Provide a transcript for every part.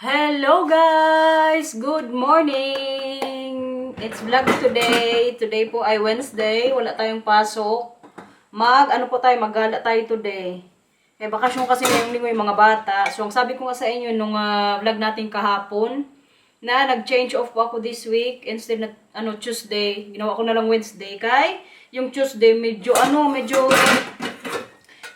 Hello guys! Good morning! It's vlog today. Today po ay Wednesday. Wala tayong pasok. Maggala tayo today. Bakasyon kasi ngayong linggo yung mga bata. So, ang sabi ko nga sa inyo nung vlog natin kahapon, na nag-change off po ako this week. Instead na, Tuesday. Ginawa ko na lang Wednesday. Kay, yung Tuesday, medyo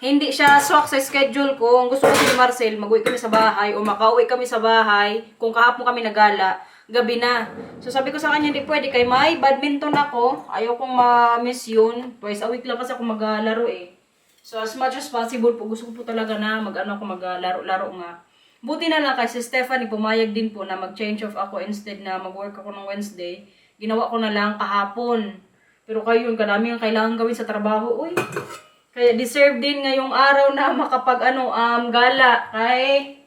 hindi siya swak sa schedule ko. Ang gusto ko si Marcel, mag-uwi kami sa bahay o makauwi kami sa bahay. Kung kahapon kami nagala, gabi na. So sabi ko sa kanya, hindi pwede kay may badminton ako. Ayaw kong ma-miss yun. Twice a week lang kasi ako maglaro eh. So as much as possible po, gusto ko po talaga na maglaro-laro nga. Buti na lang kasi Stephanie pumayag din po na mag-change off ako instead na mag-work ako ng Wednesday. Ginawa ko na lang kahapon. Pero kayo yun, kadami ang kailangan gawin sa trabaho. Uy, kaya deserve din ngayong araw na gala. Kay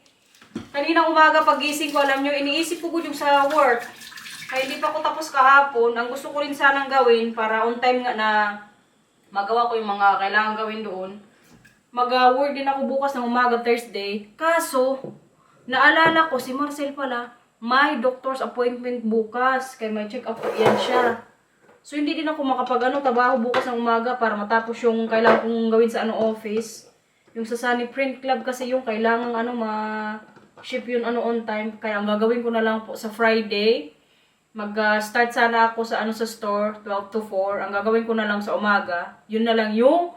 kaninang umaga pagising ko, alam nyo, iniisip ko yung sa work. Kaya hindi pa ako tapos kahapon. Ang gusto ko rin sanang gawin para on time nga na magawa ko yung mga kailangan gawin doon. Mag-work din ako bukas ng umaga Thursday. Kaso, naalala ko si Marcel pala, may doctor's appointment bukas. Kaya may check up yan siya. So, hindi din ako trabaho bukas ng umaga para matapos yung kailangan kong gawin sa office. Yung sa Sunny Print Club kasi yung kailangan ma-ship yun on time. Kaya ang gagawin ko na lang po sa Friday. Mag-start sana ako sa sa store, 12 to 4. Ang gagawin ko na lang sa umaga, yun na lang yung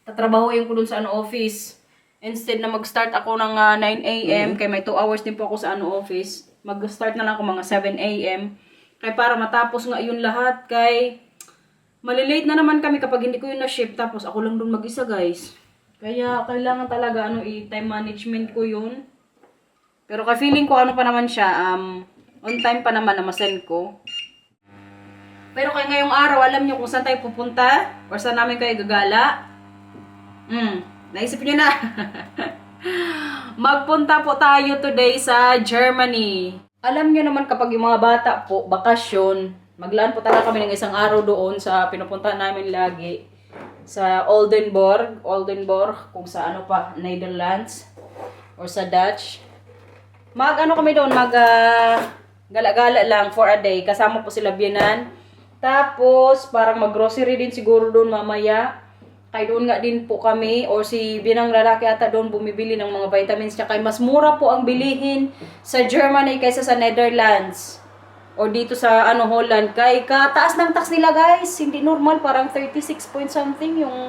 tatrabahoin ko dun sa office. Instead na mag-start ako ng 9 a.m. Kaya may 2 hours din po ako sa office. Mag-start na lang ako mga 7 a.m. Kaya para matapos nga yun lahat, kay malilate na naman kami kapag hindi ko yun na-ship, tapos ako lang dun mag-isa guys. Kaya kailangan talaga time management ko yun. Pero ka-feeling ko pa naman siya, on time pa naman na masend ko. Pero kaya ngayong araw, alam nyo kung saan tayo pupunta? Or saan namin kayo gagala? Naisip nyo na. Magpunta po tayo today sa Germany. Alam nyo naman kapag yung mga bata po, bakasyon, maglaan po talaga kami ng isang araw doon sa pinupunta namin lagi. Sa Oldenburg, kung sa Netherlands, or sa Dutch. Kami doon, gala-gala lang for a day. Kasama po sila biyanan. Tapos, parang mag-grocery din siguro doon mamaya. Kaya doon nga din po kami, or si binang lalaki ata doon bumibili ng mga vitamins. Tsaka mas mura po ang bilihin sa Germany kaysa sa Netherlands. O dito sa Holland. Kaya kataas ng tax nila guys. Hindi normal, parang 36 point something yung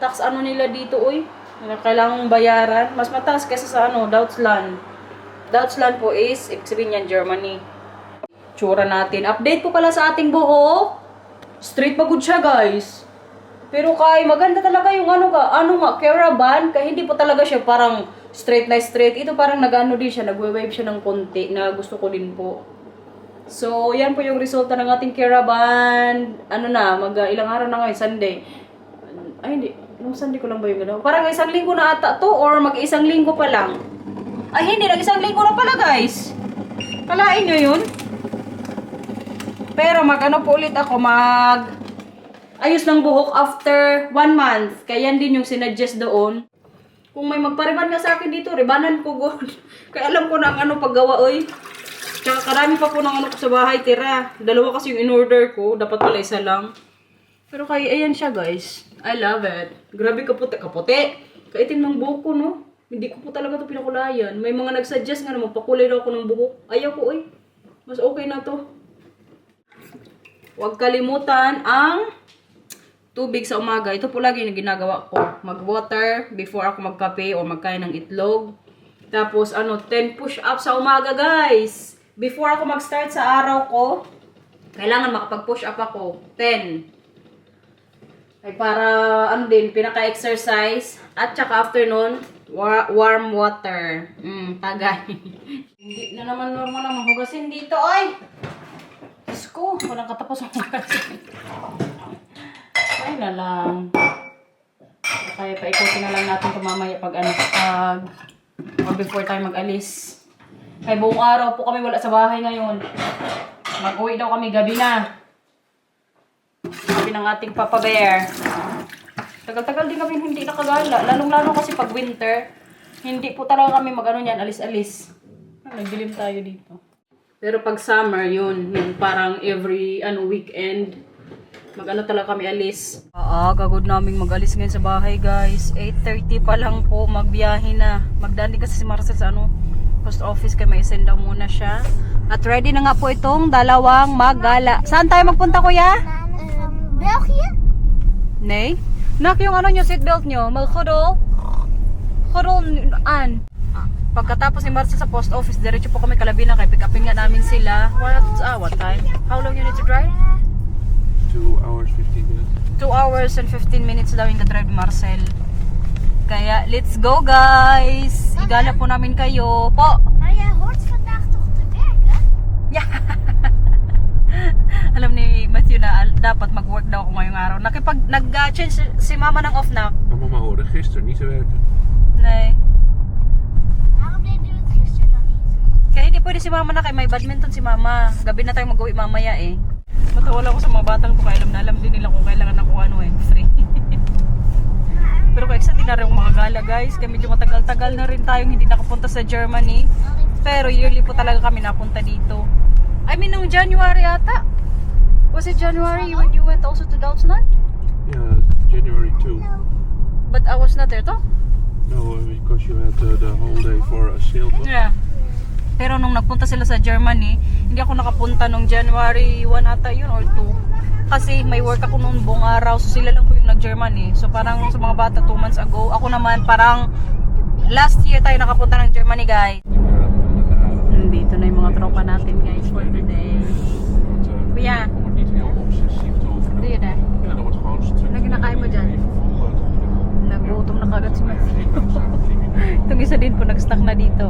tax nila dito. Uy, kailangang bayaran. Mas mataas kaysa sa Deutschland. Deutschland po is, ibig sabihin yan, Germany. Tsura natin. Update po pala sa ating buhok. Straight pagod siya guys. Pero maganda talaga yung caravan, kaya hindi po talaga siya parang straight na straight. Ito parang din siya, nagwe-wave siya ng konti na gusto ko din po. So, yan po yung resulta ng ating caravan. Ilang araw na ngayon, Sunday. Ay, hindi. Nung Sunday ko lang ba yung gano'n? Parang isang linggo na ata to, or mag-isang linggo pa lang. Ay, hindi. Nag-isang linggo na pala, guys. Kalain nyo yun? Pero po ulit ako, ayos ng buhok after 1 month. Kaya yan din yung sinuggest doon. Kung may magpariban nga sa akin dito, ribanan ko good. Kaya alam ko na ang paggawa, oy. Tsaka karami pa po ng ko sa bahay, tira. 2 kasi yung in-order ko. Dapat pala isa lang. Pero kaya, ayan siya guys. I love it. Grabe kaputi. Kaitim ng buhok ko, no? Hindi ko po talaga ito pinakulayan. May mga nagsuggest nga na magpakulay daw ako ng buhok. Ayaw ko, oy. Mas okay na to. Huwag kalimutan ang tubig sa umaga. Ito po lagi yung ginagawa ko. Mag-water before ako magkape o magkain ng itlog. Tapos 10 push-up sa umaga guys. Before ako mag-start sa araw ko, kailangan makapag-push up ako. 10. Ay para pinaka-exercise. At saka after nun, warm water. Tagay. Hindi na naman normal na mahugasin dito, oy! Diyos ko, walang katapos ang hugasin. Ay na lang. Kaya paikutin na lang natin ito mamaya pag or before tayo mag-alis. Kaya buong araw po kami wala sa bahay ngayon. Mag-uwi daw kami gabi na. Sabi ng ating Papa Bear. Tagal-tagal din kami hindi nakagala. Lalong-lalo kasi pag winter, Hindi po talaga kami mag-ano niyan, alis-alis. Nagdilim tayo dito. Pero pag summer, yun parang every weekend, mag-ano talaga kami alis. Gagod namin mag-alis ngayon sa bahay, guys. 8:30 pa lang po, magbiyahe na. Magdandi kasi si Marcel sa post office, kaya may send daw muna siya. At ready na nga po itong dalawang maggala. Saan tayo magpunta, kuya? België? Nee. Nak, yung nyo, seatbelt nyo. Magkudol. Kudol, Pagkatapos ni Marcel sa post office, diretso po kami Calabina, kaya pick upin nga namin sila. What time? How long you need to drive? 2 hours, 15 minutes. 2 hours and 15 minutes daw yung drive, Marcel. Kaya, let's go, guys! Igala po namin kayo. Po! Maar jij hoort vandaag toch te werken? Yeah. Alam ni Matthew na dapat mag-work daw ako ngayong araw. Nag-change si mama ng off na. Maar mama hoorde gisteren niet te werken. Nee. Waarom deed u het gisteren dan niet? Kaya hindi pwede si mama na, kay may badminton si mama. Gabi na tayo mag-uwi mamaya eh. Matawala ko sa mga batang to, kaya alam din nila kung kailangan ako free. Pero kaya excited na rin yung mga gala, guys. Kaya medyo matagal-tagal na rin tayong hindi nakapunta sa Germany. Pero yearly po talaga kami napunta dito. I mean, noong January ata. Was it January when you went also to Duitsland? Yeah, January 2. But I was not there, to? No, because you had the whole day for a sale. Yeah. Pero nung nagpunta sila sa Germany, hindi ako nakapunta nung January 1 ata yun or 2. Kasi may work ako noong buong araw, so sila lang po yung nag-Germany. So parang sa mga bata 2 months ago, ako naman parang last year tayo nakapunta ng Germany, guys. Dito na yung mga tropa natin, guys, for today. Kuya, doe je daar? Ano kinakain mo dyan? Nagutom na kagad si Matthew. Itong isa din po, nag-stuck na dito.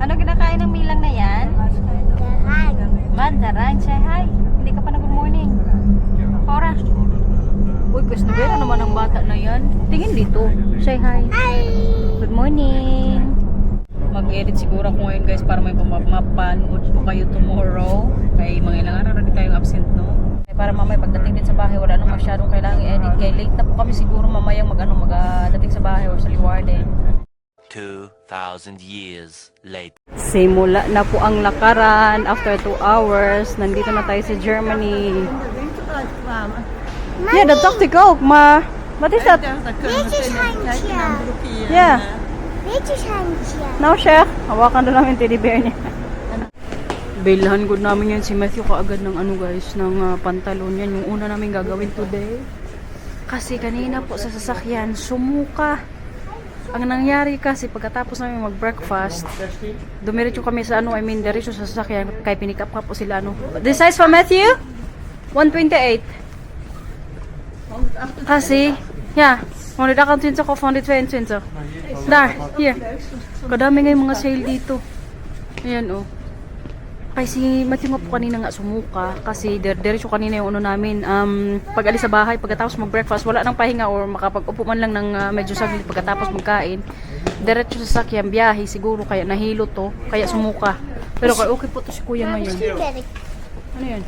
Ano kinakain ng Milang na yan? Mandaran, say hi. Hindi ka pa na good morning. Ora. Uy, pwes na gano'n naman ang bata na yan. Tingin dito. Say hi. Hi! Good morning. Mag-edit siguro ako ngayon, guys, para may mapanood po kayo tomorrow. Kaya mga ilang araw na din tayong absent, no? Para mamaya pagdating din sa bahay, wala nang masyadong kailangang i-edit. Kaya late na po kami siguro mamayang magdating sa bahay or sa Liwarden. 2,000 years later. Simula na po ang lakaran after 2 hours. Nandito na tayo sa Germany. Yeah, dat dacht ik ook, maar wat is dat? Weetjeshandje. Yeah. Weetjeshandje. Nou, Sheikh, hawakan na namin teddy bear niya. Bilhan good namin yan si Matthew kaagad ng guys, ng pantalon yan. Yung una namin gagawin today. Kasi kanina po sa sasakyan, sumuka. Ang nangyari kasi pagkatapos namin mag-breakfast, dumiretso kami sa diretso sa sasakyan, kaya pinick up po sila The size for Matthew? 128. Kasi, yeah, 128 of 122. Daar, hier. Kadami nga yung mga sale dito. Ayan Kasi Matthew nga po kanina nga sumuka kasi diretso kanina yung namin pag alis sa bahay pagkatapos mag-breakfast wala nang pahinga or makapag-upo man lang ng medyo saglit pagkatapos magkain diretso sa sakyan biyahe siguro kaya nahilo to kaya sumuka pero okay po to si kuya ngayon. Ano yan?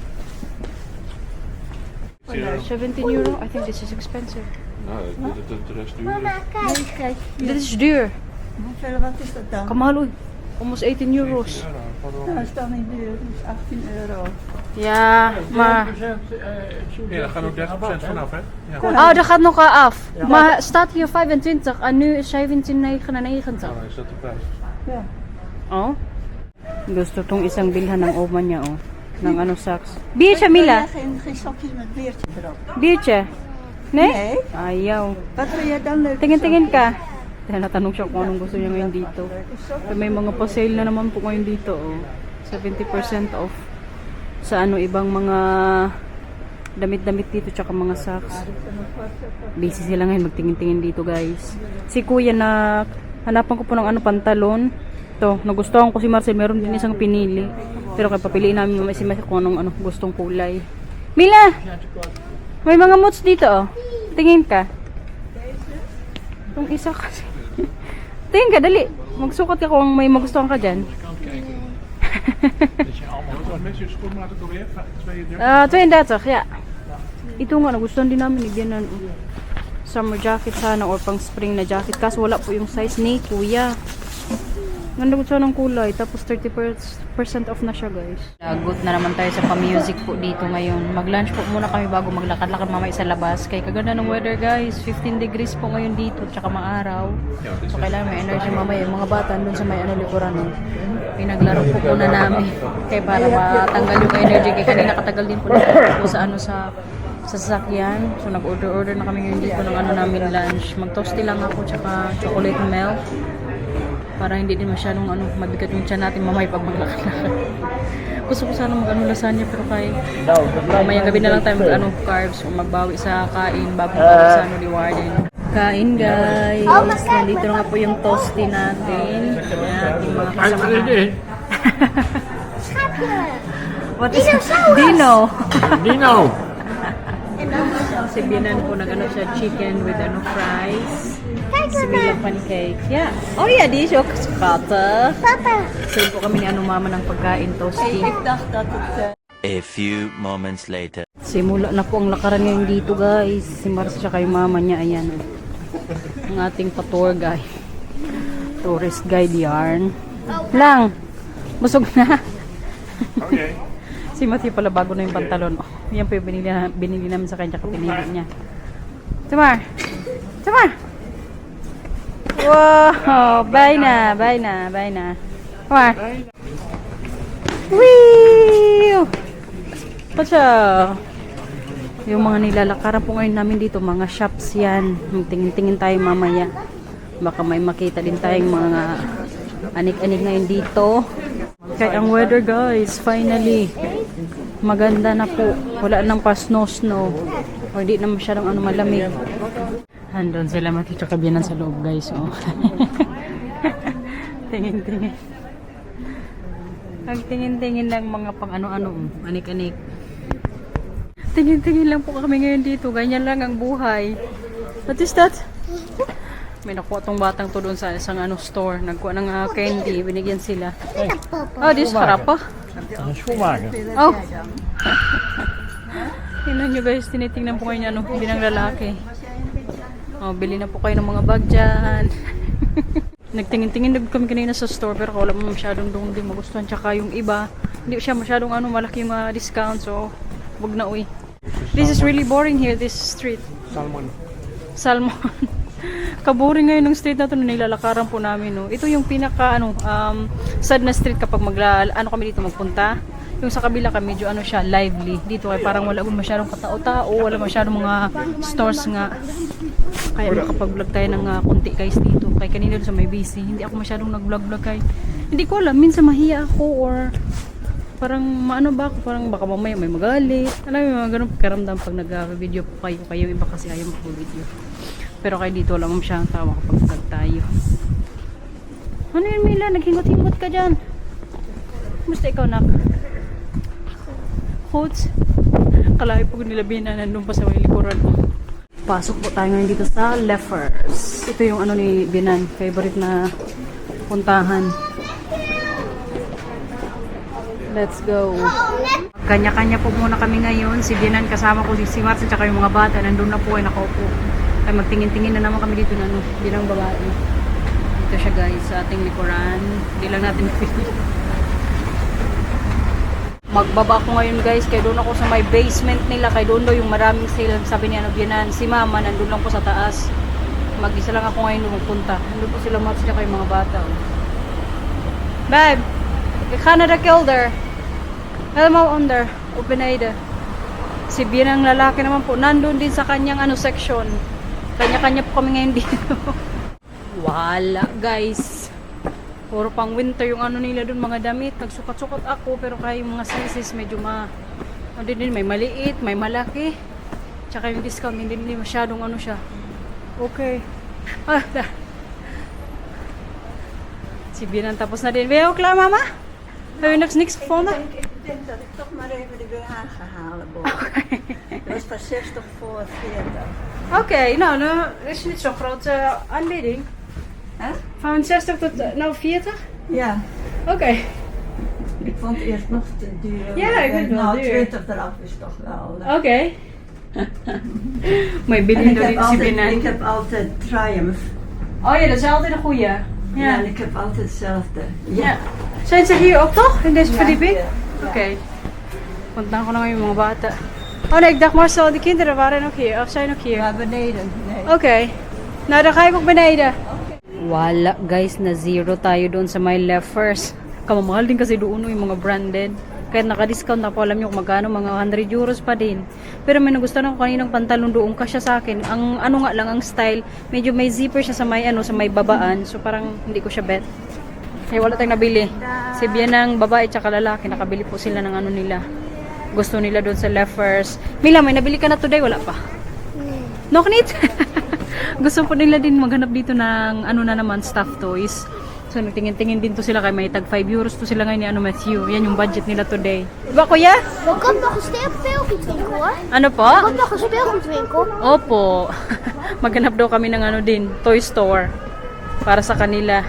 17 euro? I think this is expensive. Nou, de rest duur. Mama, kijk. Dit is duur. Hoeveel, wat is dat dan? Kamahal almost 18 euros. Dat is dan niet duur, dat is 18 euro. Ja, maar... Ja, daar gaan ook 30% vanaf, hè? Ja. Oh, dat gaat nog af. Maar staat hier 25 en nu is 17,99. Nou, is dat de prijs? Ja. Oh. Gusto tong isang bilhan ng oma niya, ng socks. Biertje, Mila. Geen sokjes met beertje erop. Biertje. Nee? Nee. Ayaw. Wat wil jij dan leuk? Tingin-tingin ka. Dahil natanong siya kung anong gusto niya ngayon dito. May mga pa-sale na naman po ngayon dito. 70% off. Sa ibang mga damit-damit dito tsaka mga socks. Busy sila ngayon magtingin-tingin dito, guys. Si kuya na hanapan ko po ng pantalon. To, nagustuhan ko si Marcel, meron din isang pinili. Pero kaya papiliin namin si Marcel kung anong gustong kulay. Mila! May mga moods dito, Tingin ka. Yung isa kasi. Tingin ka, dali. Magsukat ka kung may magustuhan ka dyan. Wat met je schoenmaat ook alweer? 32? 32, ja. Ito nga, nagustuhan din namin. Ibyanan. summer jacket sana or pang spring na jacket. Kaso wala po yung size ni Kuya. Ganda ko siya ng kulay. Tapos 30% off na siya, guys. Lagot na naman tayo sa pa-music po dito ngayon. Mag-lunch po muna kami bago maglakad-lakad mamaya sa labas. Kaya kaganda ng weather, guys. 15 degrees po ngayon dito. Tsaka maaraw. So, kailangan may energy mamaya. Yung mga bata dun sa may likuran. Pinaglaro po muna namin. Kaya para matanggal yung energy. Kaya kanina katagal din po dito sa sa sasakyan. So, nag-order na kami ngayon dito ng namin lunch. Mag-toasty lang ako. Tsaka chocolate milk. Para hindi din masyadong mabigat yung tiyan natin mamay pag maglakad-lakad. Gusto ko sana lasagna pero kaya mamaya gabi na lang tayo carbs o magbawi sa kain bago sa ni Warden. Kain, guys. Nandito na nga po yung toasty natin. Ating mga kasama. What is Dino? Dino! Si Binan po siya chicken with fries. Similang pancake. Yeah. Oh yeah, di siya kata. Papa. Save po kami ni mama ng pagkain toasty. A few moments later. Simula na po ang lakaran ngayon dito, guys. Si Mars siya kay mama niya. Ayan. Ang ating pa-tour guide. Tourist guide yarn. Lang. Busog na. Okay. Si Matthew pala bago na yung pantalon. Oh, yan po yung binili namin sa kanya. Kapinili niya. Tamar! Tamar! Wow! Bye na! Bye na! Bye na! Tamar! Wee! Pacha! Yung mga nilalakaran po ngayon namin dito, mga shops yan. Tingin-tingin tayo mamaya. Baka may makita din tayong mga anik-anik ngayon dito. Kaya ang weather, guys, finally maganda na po. Wala nang pa snow. O hindi na masyadong malamig. Andun sila matitsakabinan sa loob, guys. Oh. Tingin-tingin. Ang tingin-tingin lang mga pang anik-anik. Tingin-tingin lang po kami ngayon dito. Ganyan lang ang buhay. What is that? May nakuha tong batang to doon sa isang store. Nagkuha ng candy. Binigyan sila. Oh, this harap pa. Oh. Tingnan nyo, guys. Tinitingnan po kayo niya. Hindi ng lalaki. Oh, bili na po kayo ng mga bag dyan. Nagtingin-tingin kami kanina sa store. Pero wala mo masyadong doon din magustuhan. Tsaka yung iba. Hindi siya masyadong malaki yung discount. So, wag na uwi. This is really boring here, this street. Salmon. Kaboring ngayon ng street na to na nilalakaran po namin, no. Ito yung pinaka sad na street kapag kami dito magpunta. Yung sa kabila kami medyo siya lively. Dito ay parang wala masyadong katao-tao, wala masyadong mga stores nga. Kaya makapag-vlog tayo ng konti, guys, dito. Kaya kanina doon sa may busy, hindi ako masyadong nag-vlog kay. Hindi ko alam, minsan mahiya ako or parang ba ako, parang baka mamaya may magalit. Alam mo, mga ganun pagkaramdam pag nag-video po kayo iba kasi ayaw mag-video. Pero kayo dito lang siya ang tawa kapag vlog tayo. Ano yun, Mila? Naghingot-hingot ka dyan. Kumusta ikaw, nak? Coach? Kalahi po nila Bina, nandun pa sa may likuran mo. Pasok po tayo ngayon dito sa Leffers. Ito yung ni Binan, favorite na puntahan. Let's go. Kanya-kanya po muna kami ngayon. Si Binan kasama ko, si Martin, at yung mga bata. Nandun na po ay nakaupo. Ay magtingin-tingin na naman kami dito na bilang babae. Ito siya, guys, sa ating likuran. Hindi lang natin napili. Magbaba ko ngayon, guys, kaya doon ako sa may basement nila. Kaya doon daw yung maraming sale. Sabi niya, Binan, si mama nandun lang po sa taas. Mag-isa lang ako ngayon magpunta. Nandun po sila Martin at yung mga bata. Babe! Canada Kilder. Hello under. Openade. Si Bian ang lalaki naman po. Nandun din sa kanyang section. Kanya-kanya po kami ngayon dito. Wala, guys. Puro pang winter yung nila dun, mga damit. Nagsukat-sukat ako. Pero kaya yung mga sizes medyo din, may maliit, may malaki. Tsaka yung discount, hindi masyadong siya. Okay. Si Bian tapos na din. Veo klaar, mama? Heb je nog niks gevonden? Ik denk dat ik toch maar even de BH ga halen. Dat was van 60 voor 40. Oké, nou, is niet zo'n grote aanbieding. Huh? Van 60 tot 40? Ja, Oké. ik vond het eerst nog te duur. Ja, ik vind het wel duur. 20 eraf is toch wel. Oké. May En bilhin ik daw heb, dito si altijd, Binan. ik heb altijd Triumph. Oh ja, dat is altijd een goeie. Ja, Ja. en ik heb altijd hetzelfde. Ja. Zijn ze hier ook toch? In deze verdieping? Ja. Oké. Puntahan ko na ngayon yung mga bata. Oh nee, ik dacht Marcel, die kinderen waren ook hier. Of zijn ook hier? Maar beneden, nee. Oké. Nou, dan ga ik ook beneden. Wala guys, na zero tayo doon sa my left first. Kamamahal din kasi doon yung mga branded. Kahit naka-discount na po, alam nyo kung magkano, mga 100 euros pa din. Pero may nagustuhan ako kaninang pantalon doon kasya sa akin. Ang ano nga lang, ang style, medyo may zipper siya sa may, sa may babaan. So parang hindi ko siya bet. Kaya wala tayong nabili. Si Bianang babae tsaka lalaki, nakabili po sila ng ano nila. Gusto nila doon sa left first. Mila, may nabili ka na today? Wala pa. No need. Gusto po nila din maghanap dito ng ano na naman, stuffed toys. So nagtingin-tingin din to sila kay may tag 5 euros to sila ngayon ni Matthew. Yan yung budget nila today. Diba kuya? Er komt nog een speelgoedwinkel hoor. Ano po? Er komt nog een speelgoedwinkel. Opo. Maghanap daw kami ng ano din, toy store. Para sa kanila.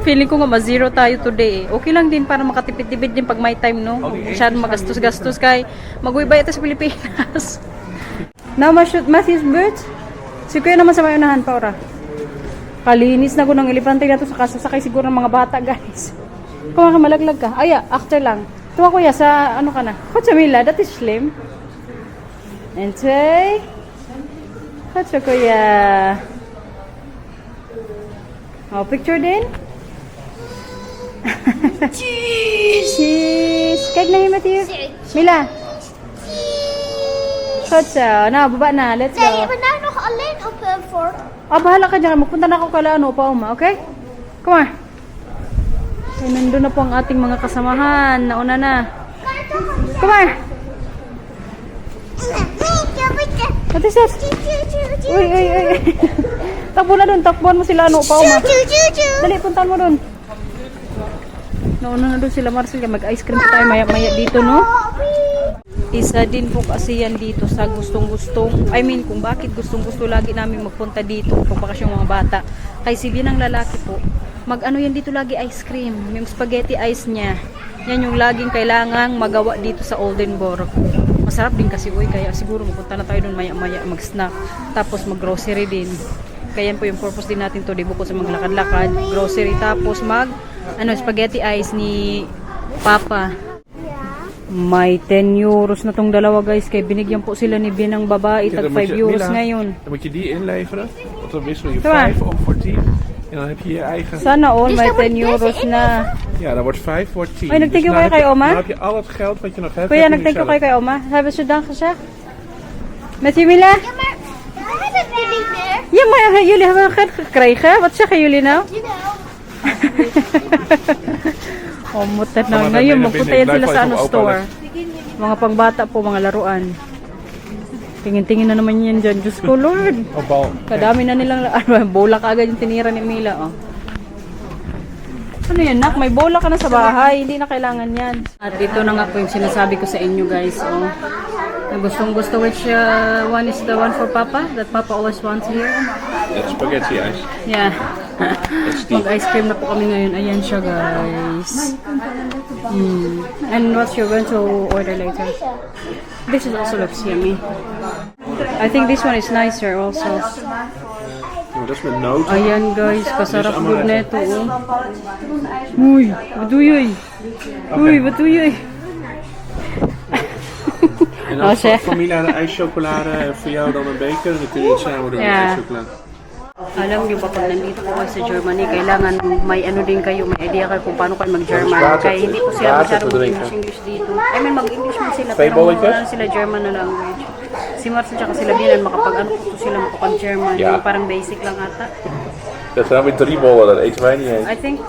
Feeling ko nga ma-zero tayo today. Okay lang din para makatipid-tipid din pag may time, no? Masyadong magastos-gastos kay mag-uwi ito sa Pilipinas. Now, Matthew's birds. Si kuya naman sa may unahan pa, ora. Kalinis na ko ng elepante na to sa kasasakay siguro ng mga bata, guys. Kung malaglag ka. Ay, after lang. Tuwa kuya sa ano ka na. Kutsamila, that is slim. And say, kutsa kuya. Oh, picture din. Cheese. Kijk na Matthew. Mila. Kutsa. Na, baba na. Let's Nee, je go. bent nou nog alleen op Fort. Ah, bahala ka dyan. Magpunta na ako kala ano, pa uma, okay? Come on. Ay, nandun na po ang ating mga kasamahan. Nauna na. Come on. What is that? Uy, uy, uy. Takbo na dun. Takbuhan mo sila ano, pa uma. Dali, puntahan mo dun. Nauna na dun sila Marcel. Mag-ice cream pa tayo maya-maya dito, no? Isa din po kasi yan dito sa gustong-gustong, kung bakit gustong-gusto lagi namin magpunta dito pag bakasyon mga bata. Kay si Bian ang lalaki po, mag-ano yan dito lagi ice cream, yung spaghetti ice niya. Yan yung laging kailangang magawa dito sa Oldenburg. Masarap din kasi kaya siguro magpunta na tayo doon maya-maya mag-snack, tapos mag-grocery din. Kaya yan po yung purpose din natin to, di bukod sa maglakad-lakad, grocery, tapos spaghetti ice ni Papa. May 10 euros na tong dalawa guys. Kaya binigyan po sila ni Bian ng babae. Tag 5 euros ngayon. Dan moet je die inleveren. Want dan wissel je Kom maar. 5 om voor 10. En dan heb je je eigen... Sana all Dus may dan moet 10 deze euros na. Ja, dan wordt 5 wordt 10. Ay, nag-thank you dan kayo heb kay je- oma? Dan heb je al het geld wat je nog hebt. Kuya, heb je nu nag-thank you zelf. kayo oma. Hebben ze dan gezegd? Met Mila? Ja, maar dat hebben we niet meer. Ja, maar jullie hebben geld gekregen. Wat zeggen jullie nou? Jawel. Oh, mutat na. Tama na, Ngayon, binnen, magpunta binnen. yan sila Blijf sa wel even store. open, Mga pangbata po, mga laruan. Tingin-tingin na naman yan dyan. Diyos ko, Lord. Oh, bal. Kadami na nilang, bola ka agad yung tinira ni Mila, oh. Ano yan, nak? May bola ka na sa bahay. Hindi na kailangan yan. At dito na nga po yung sinasabi ko sa inyo, guys, oh. Na gustong-gusto, which one is the one for Papa? That Papa always wants here? Het spaghetti ijs. Yeah. Mag-ice cream na po kami ngayon. Ayan siya, guys. And what you're going to order later? This is also looks yummy. I think this one is nicer also. Oh, dat is met noten. Ayan guys, kasarap good na ito. Oh. Uy, wat doe je? Uy, wat doe je? En Oh, dan zeg. voor Mila de ijschocolade en voor jou dan een beker. En dan kun je het samen doen met Ja. ijschocolade. Alam niyo pa pag nandito po kayo sa Germany, kailangan may ano din kayo, may idea kayo kung paano kayo mag-German. Water. Kaya hindi po sila Water masyadong to drink, mag-English dito. I mean, mag-English man sila, Twee pero bolletjes? ano sila German na language. Si Marcel tsaka sila Bilan, makapag-ano po sila makapag-German. Ja. Yung parang basic lang ata. Dat zijn weer 3 bollen, dat eten wij niet eens. I think,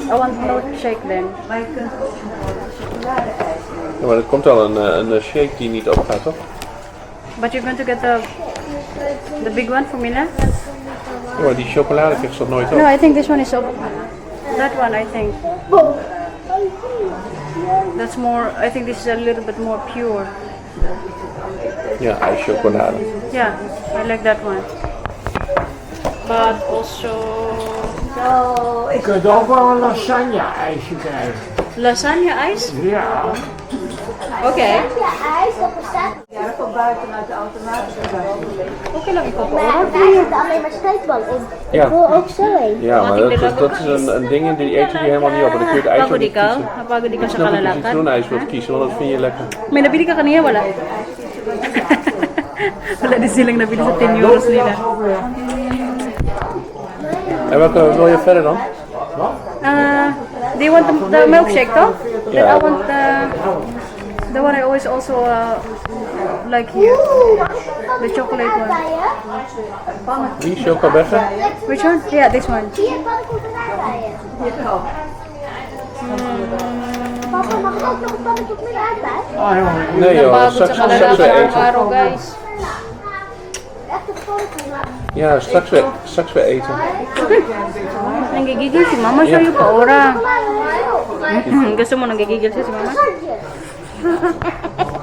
I want milkshake then. Ja, maar er komt wel een shake die niet opgaat, toch? But you're going to get the big one for Mila? Ja, maar die chocolade krijgt ze toch nooit op? No, I think this one is up. That one, I think. That's more, I think this is a little bit more pure. Ja, ijschocolade. Yeah, I like that one. But also... Je kunt ook wel een lasagne-ijsje krijgen. Lasagne ijs? Ja. Okay. Ja, ijs op een staat. Ja, dat komt buiten uit de automatische gas. Okay lang ikaw po. Maar daar zit alleen maar steekbal in. Ja. Ik wil ook zo heen. Ja, maar dat is een ding in die eten die helemaal niet op. En dan kun je het ijs ook Pagod niet ikaw? kiezen. Napagod ikaw sa Snap ik dat je kalalakan? citroenijs wilt kiezen, want dat vind je lekker. May nabili ka kanina, wala? Wala din silang nabili sa 10 euros nila. En welke wil je verder dan? Do you want the milkshake, though? Then Yeah. I want the one I always also like here. The chocolate one. Die, chocobegge? Which one? Yeah, this one. Hier kan ik ook eruit rijden. Papa, mag ik ook nog een pannenkoek met aardbei? Nee joh, Pagod straks, sa straks weer kalalakan eten. araw, guys. Echt een pannenkoek. Ja, straks weer eten. Nanggigigil si mama siya yung paora. Gusto mo nanggigigil siya si mama?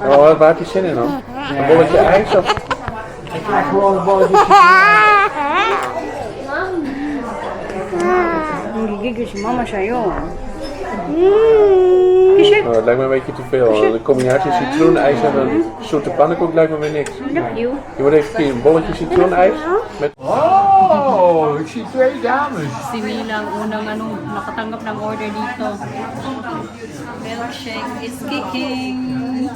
Oh, waar heb je zin in dan? Een bolletje ijs of? Ik krijg gewoon een bolletje. Nanggigigil si mama siya yun. Kisje? Oh, het lijkt me een beetje te veel. De combinatie citroenijs en een zoete pannenkoek lijkt me weer niks. You. Je wordt even een bolletje citroenijs met... Oh, ik zie 2 dames. Si Mila ang unang nakatanggap ng order dito. Milkshake is kicking.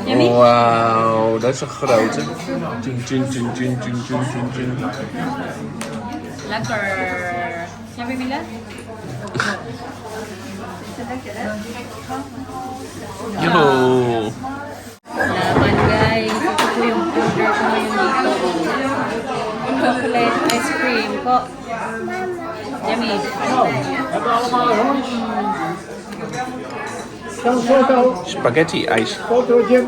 Yummy? Wauw, dat is een grote. Tjin, tjin, tjin, tjin, tjin, tjin, tjin, tjin. Lekker. Yummy, Mila? Yo. Laban guys. Ito po yung order ko ngayon dito. Chocolate ice cream po. Yummy. Hebben we allemaal een hondje? Stel een foto. Spaghetti ijs. Fotootje.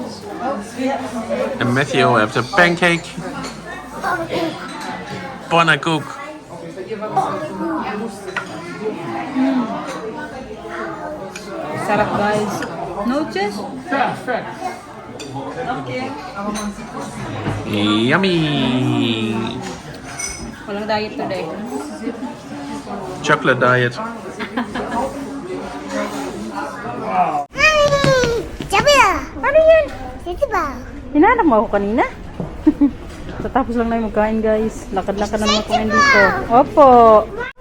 En Matthew heeft een pancake. Pannenkoek. Sarap guys. Noches? Perfect. Yummy. Walang diet today. Chocolate diet. Jamila! Ano yan? Sige ba? Hinahanap mo ako kanina? Tatapos lang na yung magkain guys. Lakad-lakad na naman kumain dito. Opo.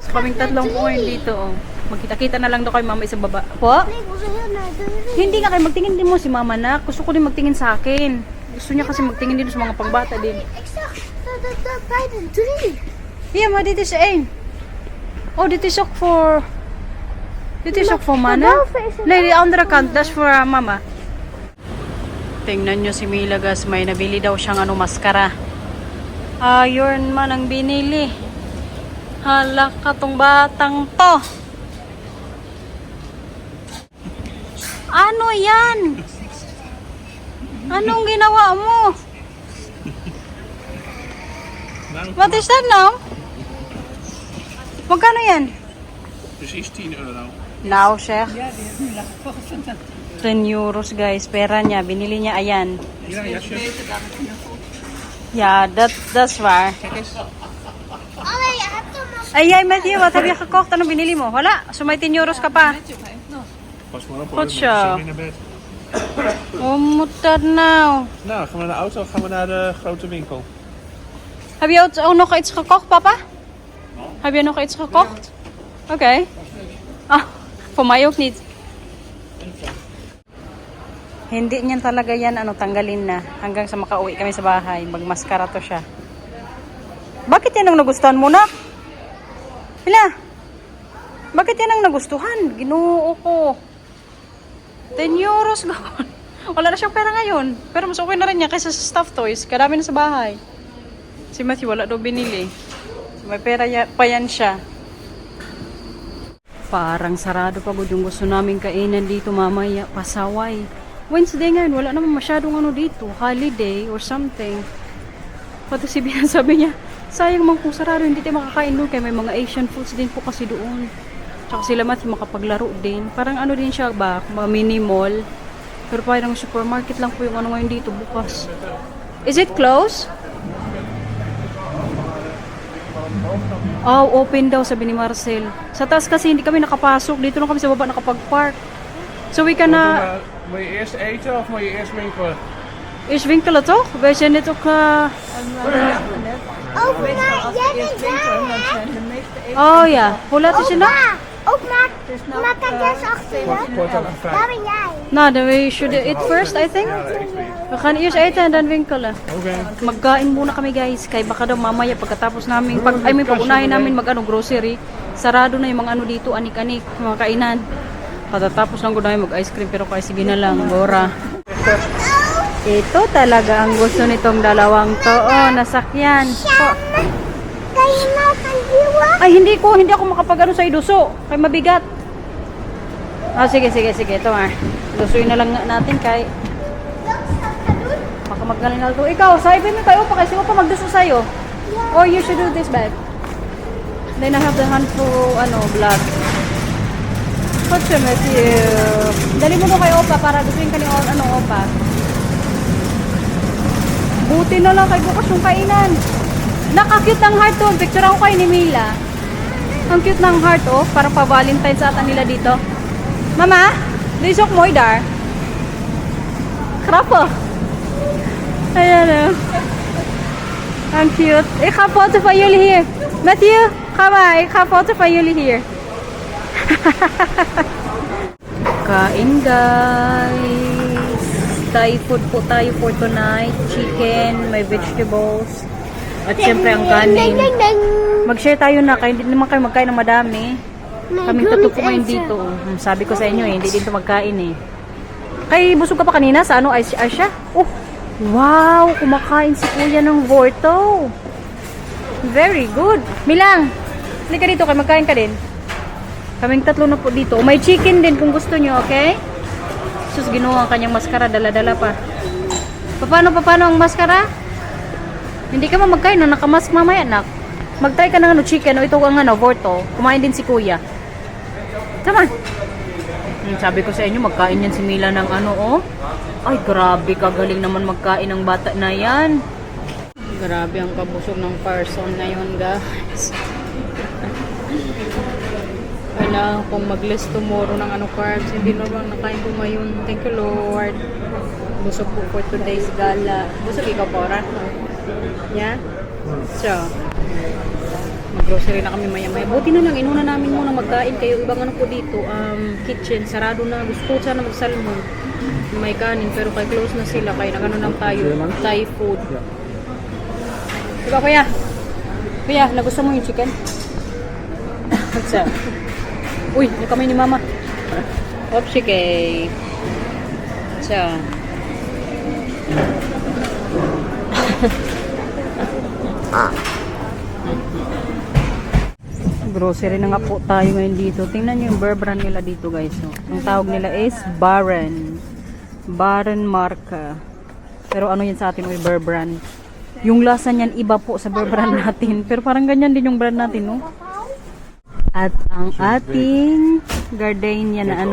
So kaming tatlong kumain dito. Oh. Magkita-kita na lang daw kay mama sa baba. Po? Ik wil zo heel naar de... Hindi nga kayo magtingin din mo si mama na. Gusto ko din magtingin sa akin. Gusto niya kasi magtingin din sa mga pangbata din. Ik zag dat bij de 3. Ja, maar dit is 1. Oh, dit is ook voor... Dit is ook voor Mana. Nee, die andere kant. Dat is voor mama. Tingnan nyo si Mila guys. May nabili daw siyang maskara. Ayun man ang binili. Hala ka tong batang to. Ano yan? Anong ginawa mo? What is that now? Magkano yan? Precies 10 euro. Now, Sheikh. 10 euros guys. Pera niya. Binili niya ayan. Ja, ja, chef. Ja, that's waar. Allee, je hebt hem nog... Ay, jij Matthew, wat heb je gekocht? Ano binili mo? Wala. So may 10 euros ka pa. Pas maar op, Goed hoor, zo. dan moet je naar bed. Hoe moet dat nou? Nou, gaan we naar de auto of gaan we naar de grote winkel? Heb je ook nog iets gekocht, papa? Heb je nog iets gekocht? Oké. Ah, voor mij ook niet. Hindi niyan talaga yan tanggalin na hanggang sa makauwi kami sa bahay. Magmaskara to siya. Bakit yan ang nagustuhan mo na? Hila? Bakit yan ang nagustuhan? Ginoo ko. 10 euros gawin. Wala na siyang pera ngayon. Pero mas okay na rin niya kaysa sa stuffed toys. Kadami na sa bahay. Si Matthew wala daw binili. May pera pa yan siya. Parang sarado pa yung gusto namin kainan dito mamaya. Pasaway. Wednesday ngayon, wala naman masyadong dito. Holiday or something. Pati si Bian sabi niya, sayang man kung sarado, hindi tayo makakain doon. Kaya may mga Asian foods din po kasi doon. Tsaka sila Matthew makapaglaro din. Parang din siya ba, mga mini mall. Pero parang supermarket lang po yung ngayon dito bukas. Is it closed? Oh, open daw sabi ni Marcel. Sa taas kasi hindi kami nakapasok. Dito lang kami sa baba nakapag-park. So we can Moet je eerst eten of moet je eerst winkelen? Eerst winkelen toch? Wij zijn net ook... Ook maar, jij bent daar. Oh ja, hoe laat is het nog? Ook maar, maar kijk eens achteren. Kort over 5. Daar ben jij. Nou, then we should eat first, I think. We gaan eerst eten en dan winkelen. Oké. Magkain muna kami guys, kaya baka daw mamaya pagkatapos namin, pag-unahin namin grocery, sarado na yung mga ano dito, anik-anik, mga kainan. Katatapos lang ko namin mag-ice cream, pero kaya sige na lang, Gora. Ito talaga ang gusto nitong dalawang to, oh, nasakyan. Oh. Kayo na, kandiwa. Ay, hindi ako makapag-ano sa iduso, kaya mabigat. Ah, sige, ito nga. Dusuin na lang natin kay baka magaling na ito. Ikaw, sabi mo kayo pa kasi mo pa magduso sa'yo. Or you should do this back. Then I have the hand to, vlog. What's your Matthew? Dali mo na kay Opa para dusuin ka ni Opa. Buti na lang kay bukas yung kainan. Naka-cute ng heart to. Picture ako kay ni Mila. Ang cute ng heart, oh. Parang pa-Valentine's ata nila dito. Mama, doe is ook mooi daar. Grappig. Ayan, oh. Ang cute. Ik ga een foto van jullie hier. Matthew, ga maar. Ik ga een foto van jullie hier. Kain, guys. Thai food po tayo for tonight. Chicken, may vegetables. At syempre ang kanin. Mag-share tayo na. Kaya hindi naman kayo magkain ng madami. Kaming tatlo po ngayon dito. Sabi ko sa inyo hindi dito magkain eh. Kay busog ka pa kanina sa Asia? Oh, wow! Kumakain si Kuya ng Vorto. Very good. Milang, halika dito kay magkain ka din. Kaming tatlo na po dito. May chicken din kung gusto nyo, okay? Sus, ginawa ang kanyang maskara. Dala-dala pa. Paano ang maskara? Hindi ka magkain na nakamask mamaya, anak. Mag-try ka ng chicken o ito ang Vorto. Kumain din si Kuya. Come on. Sabi ko sa inyo, magkain yan si Mila ng oh. Ay, grabe, kagaling naman magkain ng bata na yan. Grabe ang kabusog ng person na yun, guys. Kailangan kong mag-list tomorrow ng carbs. Hindi na bang nakain ko ngayon. Thank you, Lord. Busog po for today's gala. Busog ikaw, Pora? Yeah? So, mag-grocery na kami maya-maya. Buti na lang, inuna namin muna magkain kayo. Ibang po dito, kitchen, sarado na. Gusto ko sana mag-salmon. May kanin, pero kay close na sila. Kaya nagano lang tayo, Thai food. Diba, Kuya? Kuya, nagusto mo yung chicken? What's up? Uy, yung kamay ni Mama. Opshike. So, grocery na nga po tayo ngayon dito. Tingnan nyo yung bear brand nila dito, guys. So, ang tawag nila is Baron. Baron Marca. Pero ano yan sa atin, yung bear brand. Yung lasa niyan iba po sa bear brand natin. Pero parang ganyan din yung brand natin, no? At ang ating gardenia na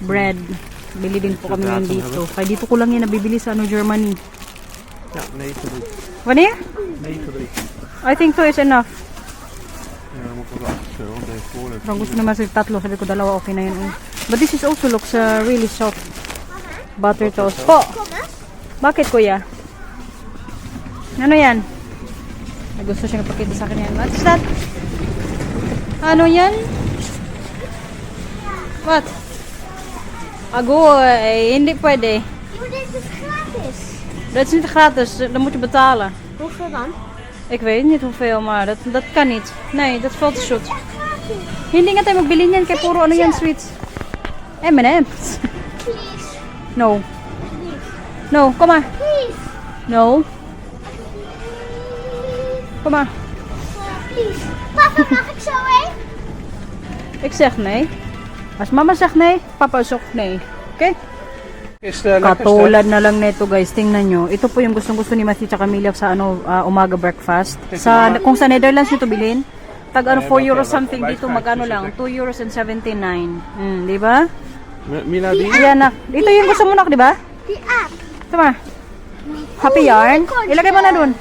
bread. Bili din po kami ngayon dito. Kaya dito ko lang yan nabibili sa Germany. Ja, 9 Wanneer? 9 I think 2 is enough. Ja, dan moet ik wel achter, want hij heeft voorlijk. Kung gusto naman sa tatlo, sabi ko dalawa okay na yun. But this is also looks really soft. Butter toast. Po! Bakit, Kuya? Ano yan? May gusto siyang ipakita sa akin yan. What is that? Ano yan? What? Agoy, hindi pwede. Maar dit is gratis. Dat is niet gratis, dan moet je betalen. Hoeveel dan? Ik weet niet hoeveel, maar dat kan niet. Nee, dat valt te zoet. Hindi nga tayo magbili niyan, kaya puro ano yan, sweets. M&M's. Please. No. No, kom maar. Please. No. Kom maar. Please. Papa, mag ik zo heen? Ik zeg nee. Als mama zegt nee, papa zegt nee. Oké? Is de Katulad na lang nito, guys. Tingnan nyo. Ito po yung gustong-gusto ni Matthew at Camila sa umaga breakfast. Kung sa Netherlands nyo ito bilhin, tag 4 euros something dito, magkano lang? 2 euros and 79. Di ba? Mila die? Yan na. Ito yung gusto mo na, di ba? Die app. Tama. Happy yarn. Ilagay mo na dun.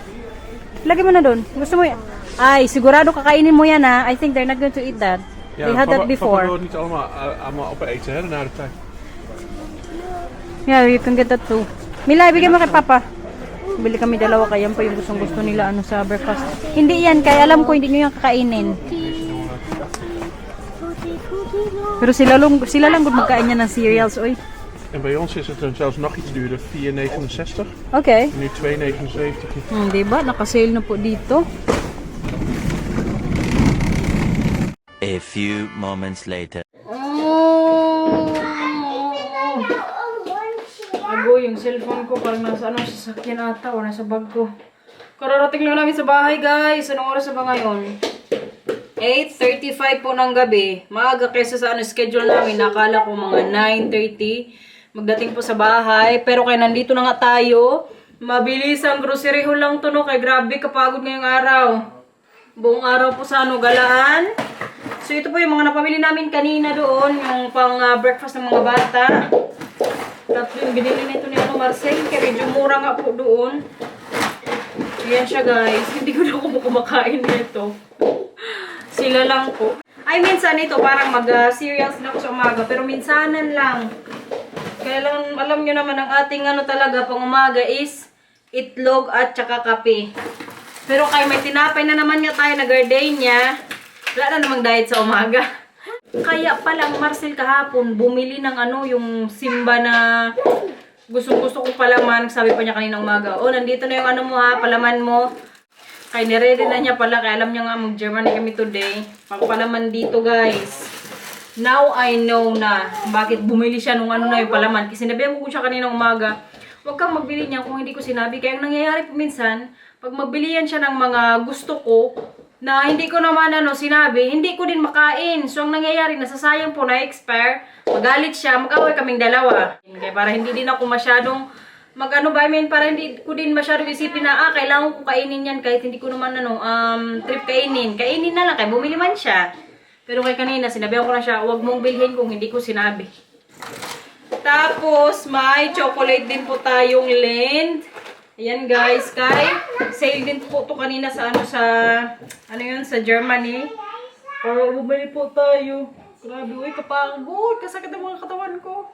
Ilagay mo na dun. Gusto mo yan? Ay, sigurado kakainin mo yan, ha? I think they're not going to eat that. They had that before. Papa wil het niet allemaal opeten, hè, na de tijd. Yeah, you can get that too. Mila, ibigay mo kay Papa. Bili kami dalawa kaya yan pa yung gustong gusto nila ano sa breakfast. Hindi yan, kaya alam ko hindi nyo yan kakainin. Pero sila lang magkain niya ng cereals, oy. En bij ons is het dan zelfs nog iets duurder, 4,69. Okay. Nu 2,79. Diba? Nakasale na po dito. A few moments later. Ago, yung cellphone ko parang nasa ano, sasakyan ata o nasa bag ko. Kararating lang namin sa bahay, guys. Anong oras na ba ngayon? 8:35 po ng gabi. Maaga kaysa sa ano, schedule namin. Nakala ko mga 9:30. Magdating po sa bahay. Pero kaya nandito na nga tayo. Mabilis ang grocery haul lang to, no? Kaya grabe, kapagod ngayong araw. Buong araw po sa ano, galaan. So ito po yung mga napamili namin kanina doon. Yung pang breakfast ng mga bata. Tapos yung binili nito ni Marcel. Kaya medyo mura nga po doon. Yan siya, guys. Hindi ko na ako kumakain nito. Sila lang po. Ay, minsan ito parang mag-cereals na ako sa umaga. Pero minsanan lang. Kaya lang, alam nyo naman, ang ating ano talaga pang umaga is itlog at saka kape. Pero kaya may tinapay na naman nga tayo na gardenia. Wala na namang diet sa umaga. Kaya palang Marcel kahapon bumili ng ano, yung Simba na gusto kong palaman. Sabi pa niya kanina umaga, oh, nandito na yung ano mo ha, palaman mo. Kaya niready na niya pala, kaya alam niya nga mag-Germany kami today. Pagpalaman dito, guys. Now I know na bakit bumili siya nung ano na yung palaman. Kasi sinabihan ko siya kanina umaga, huwag kang magbili niya kung hindi ko sinabi. Kaya ang nangyayari po minsan, pag magbilihan siya ng mga gusto ko, na hindi ko naman ano sinabi, hindi ko din makain. So ang nangyayari, nasasayang po, na-expire, magalit siya, mag-away kaming dalawa. Kaya para hindi din ako masyadong mag-ano ba, I mean, para hindi ko din masyadong isipin na, kailangan ko kainin yan kahit hindi ko naman ano, trip kainin. Kainin na lang, kaya bumili man siya. Pero kay kanina, sinabihan ko na siya, huwag mong bilhin kung hindi ko sinabi. Tapos, may chocolate din po tayong Lind. Ayan guys, kay sale din po to kanina sa ano sa Germany. Para bumili po tayo. Grabe, uy, kapagod. Kasakit ang mga katawan ko.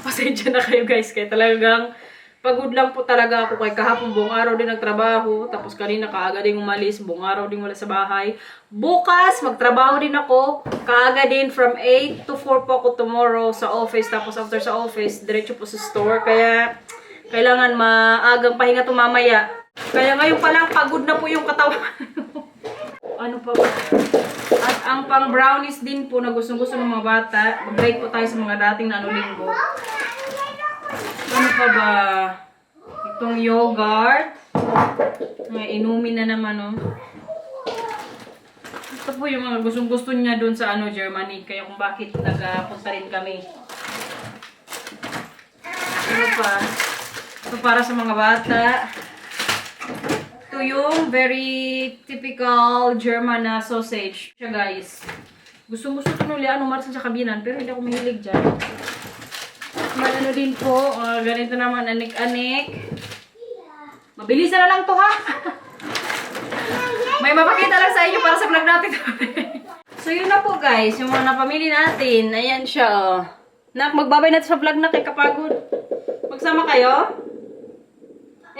Pasensya na kayo guys, kaya talagang pagod lang po talaga ako. Kay kahapon buong araw din nagtrabaho. Tapos kanina kaaga din umalis. Buong araw din wala sa bahay. Bukas, magtrabaho din ako. Kaaga din from 8 to 4 po ako tomorrow sa office. Tapos after sa office, diretso po sa store. Kaya kailangan maagang pahinga to mamaya. Kaya ngayon pa lang pagod na po yung katawan. Ano pa ba? At ang pang brownies din po na gustong-gusto ng mga bata. Mag-break po tayo sa mga dating na linggo. Ano pa ba? Itong yogurt. May inumin na naman, oh. Ito po yung mga gustong-gusto niya doon sa Germany. Kaya kung bakit nagpunta rin kami. Ano pa? Ito para sa mga bata. Ito yung very typical German na sausage. Siya guys. Gusto ito nuli Marcel sa kabinan. Pero hindi ako mahilig dyan. May ano din po. Ganito naman. Anik-anik. Mabilis na lang to ha. May mapakita lang sa inyo para sa vlog natin. So yun na po guys. Yung mga napamili natin. Ayan siya oh. Magbabay natin sa vlog na kay kapagod. Magsama kayo?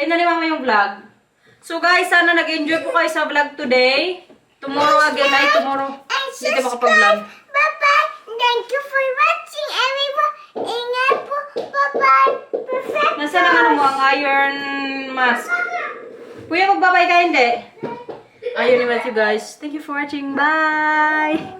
Na ni mama yung vlog. So guys, sana nag-enjoy po kayo sa vlog today. Tomorrow again ay tomorrow. Hindi tayo makapag-vlog. Bye-bye. Thank you for watching, everyone. Ingat po. Bye-bye. Perfect. Nasaan ang ano mo, ang iron mask? Kuya, magbabay ka hindi? Ayun naman you guys. Thank you for watching. Bye!